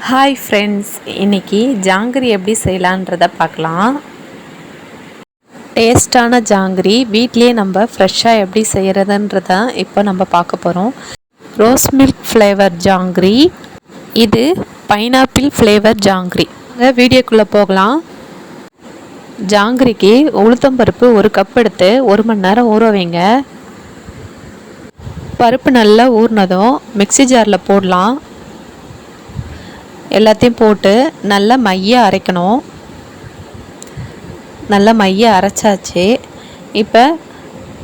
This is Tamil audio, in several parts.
ஹாய் ஃப்ரெண்ட்ஸ், இன்றைக்கி ஜாங்கிரி எப்படி செய்யலான்றதை பார்க்கலாம். டேஸ்டான ஜாங்கிரி வீட்லேயே நம்ம ஃப்ரெஷ்ஷாக எப்படி செய்கிறதுன்றத இப்போ நம்ம பார்க்க போகிறோம். ரோஸ் மில்க் ஃப்ளேவர் ஜாங்கிரி, இது பைனாப்பிள் ஃப்ளேவர் ஜாங்கிரி. வீடியோக்குள்ளே போகலாம். ஜாங்கிரிக்கு உளுத்தம் பருப்பு 1 கப் எடுத்து 1 மணி நேரம் ஊற வைங்க. பருப்பு நல்லா ஊறினதும் மிக்ஸி ஜாரில் போடலாம். எல்லாத்தையும் போட்டு நல்லா மைய அரைக்கணும். நல்லா மைய அரைச்சாச்சு. இப்போ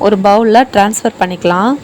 ஒரு பவுலில் ட்ரான்ஸ்ஃபர் பண்ணிக்கலாம்.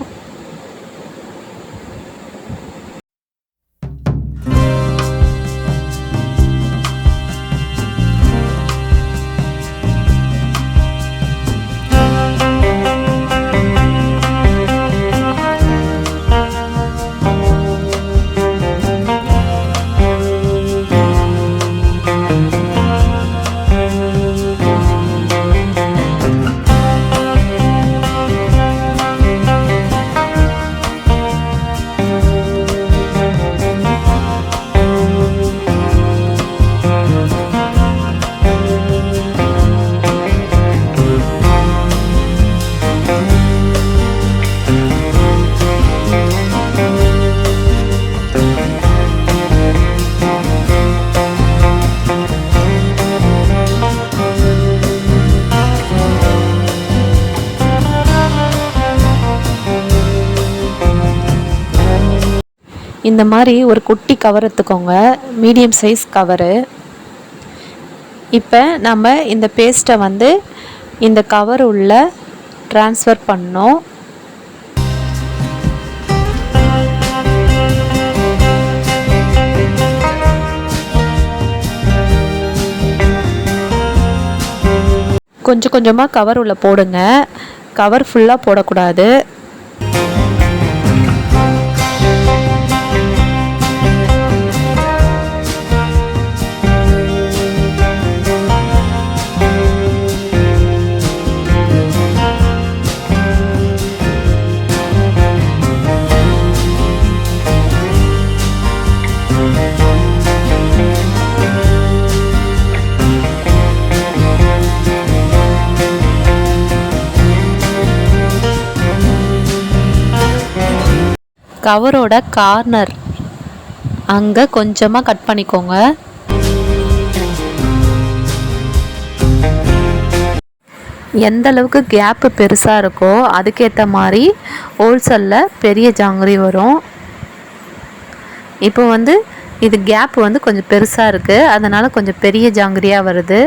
இந்த மாதிரி ஒரு குட்டி கவர் எடுத்துக்கோங்க, மீடியம் சைஸ் கவரு. இப்போ நம்ம இந்த பேஸ்ட்டை வந்து இந்த கவர் உள்ள ட்ரான்ஸ்ஃபர் பண்ணோம். கொஞ்சம் கொஞ்சமாக கவர் உள்ள போடுங்க, கவர் ஃபுல்லாக போடக்கூடாது. கவரோட கார்னர் அங்கே கொஞ்சமாக கட் பண்ணிக்கோங்க. எந்த அளவுக்கு கேப்பு பெருசாக இருக்கோ அதுக்கேற்ற மாதிரி ஹோல்சேலில் பெரிய ஜாங்கிரி வரும். இப்போ வந்து இது கேப் வந்து கொஞ்சம் பெருசாக இருக்குது, அதனால் கொஞ்சம் பெரிய ஜாங்கிரியாக வருது.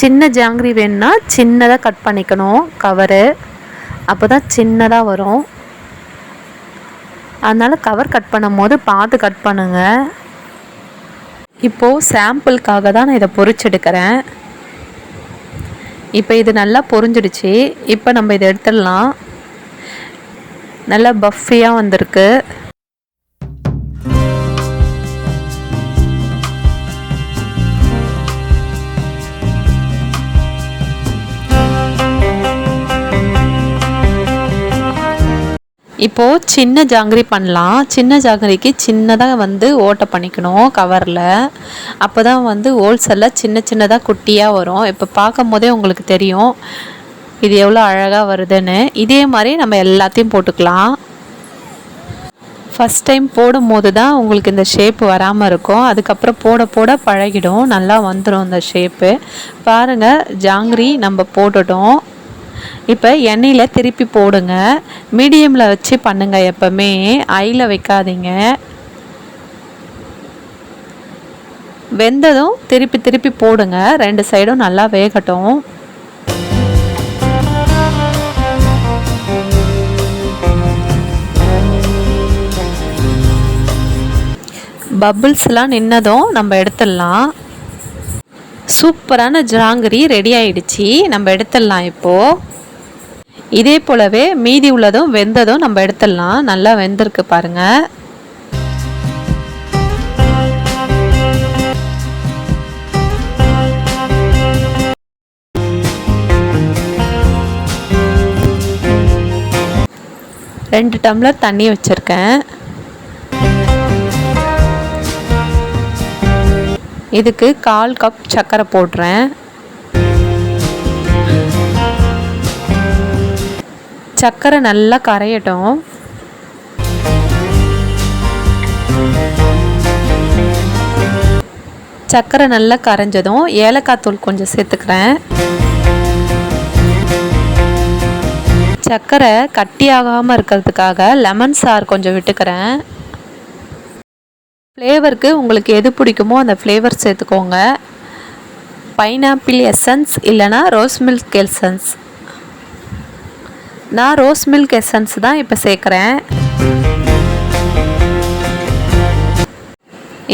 சின்ன ஜாங்கிரி வேணும்னா சின்னதாக கட் பண்ணிக்கணும் கவரு, அப்போ தான் சின்னதாக வரும். அதனால் கவர் கட் பண்ணும் போது பார்த்து கட் பண்ணுங்கள். இப்போது சாம்பிளுக்காக தான் நான் இதை பொரிச்செடுக்கிறேன். இப்போ இது நல்லா பொரிஞ்சிடுச்சு. இப்போ நம்ம இதை எடுத்துடலாம். நல்லா பஃபியாக வந்திருக்கு. இப்போது சின்ன ஜாங்கிரி பண்ணலாம். சின்ன ஜாங்கிரிக்கு சின்னதாக வந்து ஓட்டை பண்ணிக்கணும் கவரில், அப்போ தான் வந்து ஹோல்சேலில் சின்ன சின்னதாக குட்டியாக வரும். இப்போ பார்க்கும் போதே உங்களுக்கு தெரியும் இது எவ்வளோ அழகாக வருதுன்னு. இதே மாதிரி நம்ம எல்லாத்தையும் போட்டுக்கலாம். ஃபஸ்ட் டைம் போடும் போது தான் உங்களுக்கு இந்த ஷேப்பு வராமல் இருக்கும், அதுக்கப்புறம் போட போட பழகிடும், நல்லா வந்துடும் இந்த ஷேப்பு. பாருங்கள், ஜாங்கிரி நம்ம போட்டுட்டோம். இப்போ எண்ணெயில் திருப்பி போடுங்க. மீடியமில் வச்சு பண்ணுங்கள், எப்போவுமே ஹையில் வைக்காதீங்க. வெந்ததும் திருப்பி திருப்பி போடுங்க, 2 சைடும் நல்லா வேகட்டும். பபிள்ஸ்லாம் நின்னதும் நம்ம எடுத்துடலாம். சூப்பரான ஜாங்கிரி ரெடி ஆயிடுச்சு. நம்ம எடுத்துடலாம். இப்போது இதே போலவே மீதி உள்ளதும் வெந்ததும் நம்ம எடுத்துடலாம். நல்லா வெந்திருக்கு பாருங்கள். ரெண்டு டம்ளர் தண்ணி வச்சுருக்கேன். இதுக்கு 1/4 கப் சர்க்கரை போடுறேன். சர்க்கரை நல்லா கரையட்டும். சர்க்கரை நல்லா கரைஞ்சதும் ஏலக்காய் தூள் கொஞ்சம் சேர்த்துக்கிறேன். சர்க்கரை கட்டியாகாமல் இருக்கிறதுக்காக லெமன் சாறு கொஞ்சம் விட்டுக்கிறேன். ஃப்ளேவருக்கு உங்களுக்கு எது பிடிக்குமோ அந்த ஃப்ளேவர் சேர்த்துக்கோங்க. பைனாப்பிள் எசன்ஸ் இல்லைனா ரோஸ் மில்க் எசன்ஸ். நான் ரோஸ் மில்க் எசன்ஸ் தான் இப்போ சேர்க்குறேன்.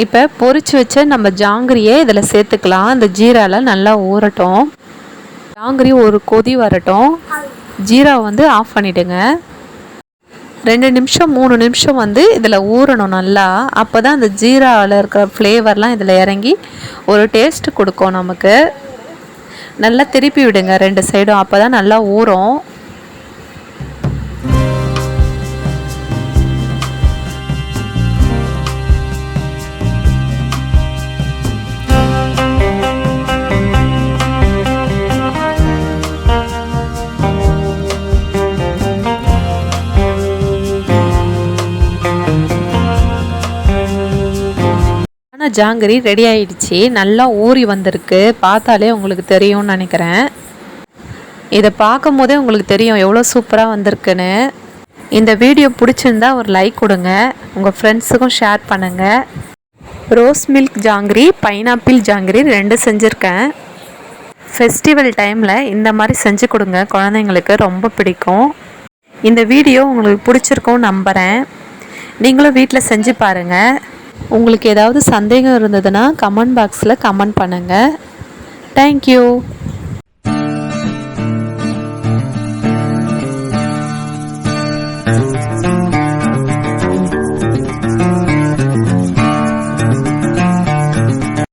இப்போ பொரிச்சு வச்ச நம்ம ஜாங்கிரியை இதில் சேர்த்துக்கலாம். இந்த ஜீராவில் நல்லா ஊறட்டும். ஜாங்கிரி ஒரு கொதி வரட்டும். ஜீராவை வந்து ஆஃப் பண்ணிவிடுங்க. 2 நிமிஷம் 3 நிமிஷம் வந்து இதில் ஊறணும் நல்லா. அப்போ தான் அந்த ஜீராவில் இருக்கிற ஃப்ளேவர்லாம் இதில் இறங்கி ஒரு டேஸ்ட் கொடுக்கும் நமக்கு. நல்லா திருப்பி விடுங்க 2 சைடும். அப்போ தான் நல்லா ஊறும். ஜாங்கிரி ரெடி ஆயிடுச்சு. நல்லா ஊறி வந்திருக்கு. பார்த்தாலே உங்களுக்கு தெரியும்னு நினைக்கிறேன். இதை பார்க்கும் போதே உங்களுக்கு தெரியும் எவ்வளோ சூப்பராக வந்திருக்குன்னு. இந்த வீடியோ பிடிச்சிருந்தா ஒரு லைக் கொடுங்க. உங்கள் ஃப்ரெண்ட்ஸுக்கும் ஷேர் பண்ணுங்கள். Rose milk jangiri, pineapple jangiri 2 செஞ்சுருக்கேன். ஃபெஸ்டிவல் டைமில் இந்த மாதிரி செஞ்சு கொடுங்க. குழந்தைங்களுக்கு ரொம்ப பிடிக்கும். இந்த வீடியோ உங்களுக்கு பிடிச்சிருக்கும்னு நம்புகிறேன். நீங்களும் வீட்டில் செஞ்சு பாருங்கள். உங்களுக்கு ஏதாவது சந்தேகம் இருந்ததுன்னா கமெண்ட் பாக்ஸில் கமெண்ட் பண்ணுங்கள். தேங்க்யூ.